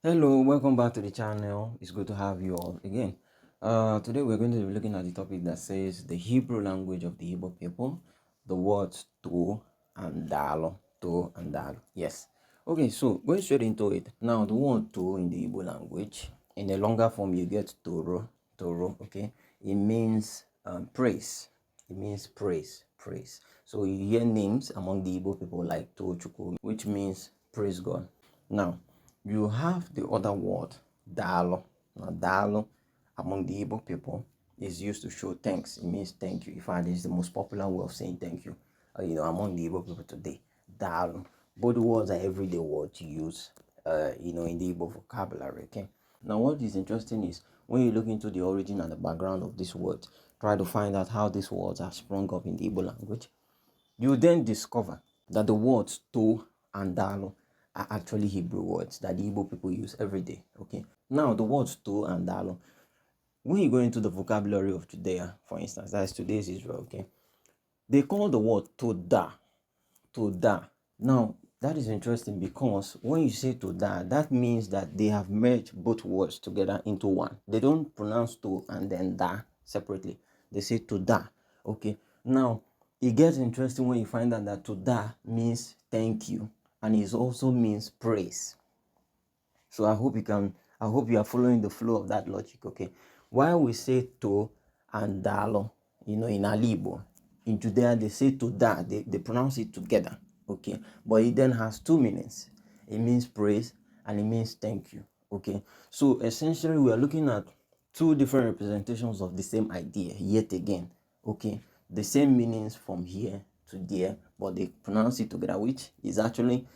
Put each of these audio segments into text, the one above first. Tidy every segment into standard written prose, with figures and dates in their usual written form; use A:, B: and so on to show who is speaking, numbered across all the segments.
A: Hello, welcome back to the channel. It's good to have you all again. Today we're going to be looking at the topic that says the Hebrew language of the Igbo people, the words to and dalo. To and dalo. Yes. Okay, so going straight into it. Now, the word to in the Igbo language, in a longer form, you get toro. Okay, it means praise. It means praise. So you hear names among the Igbo people like Tochukwu, which means praise God. Now, you have the other word, Daalu. Now, Daalu among the Igbo people is used to show thanks. It means thank you. In fact, it's the most popular way of saying thank you, among the Igbo people today. Daalu. Both words are everyday words to use, in the Igbo vocabulary, okay? Now, what is interesting is when you look into the origin and the background of this word, try to find out how these words are sprung up in the Igbo language, you then discover that the words to and dalo are actually Hebrew words that the Igbo people use every day. Okay. Now, the words to and dalo, when you go into the vocabulary of Judea, for instance, that's today's Israel, okay, they call the word Tohdah. Tohdah. Now, that is interesting because when you say Tohdah, that means that they have merged both words together into one. They don't pronounce to and then da separately. They say Tohdah. Okay. Now, it gets interesting when you find out that Tohdah means thank you and it also means praise. So I hope you are following the flow of that logic, okay? While we say to and dalo, in Igbo, in Judea they say Tohdah, they pronounce it together, okay? But it then has two meanings. It means praise and it means thank you, okay? So essentially we are looking at two different representations of the same idea yet again, okay? The same meanings from here to there, but they pronounce it together, which is actually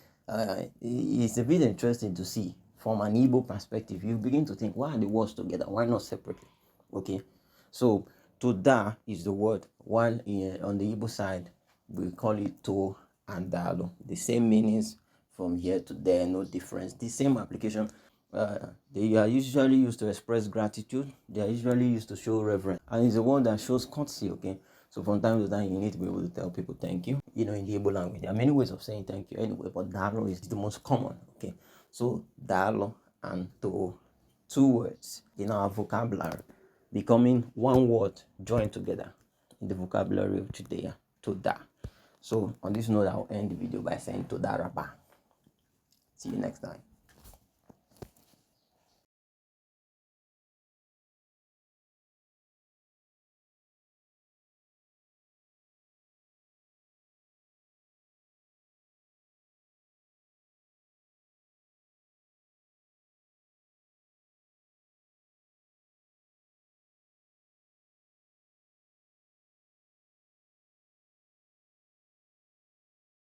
A: it's a bit interesting to see from an Igbo perspective. You begin to think, why are the words together? Why not separately? Okay, so Tohdah is the word, while on the Igbo side we call it to and dalo. The same meanings from here to there, no difference. The same application. They are usually used to express gratitude. They are usually used to show reverence, and it's the one that shows courtesy. Okay, so from time to time you need to be able to tell people thank you. In the Igbo language, there are many ways of saying thank you anyway, but dalo is the most common. Okay, so dalo and to, two words in our vocabulary, becoming one word joined together in the vocabulary of Judea, Tohdah. So on this note, I'll end the video by saying Tohdah Rabba. See you next time.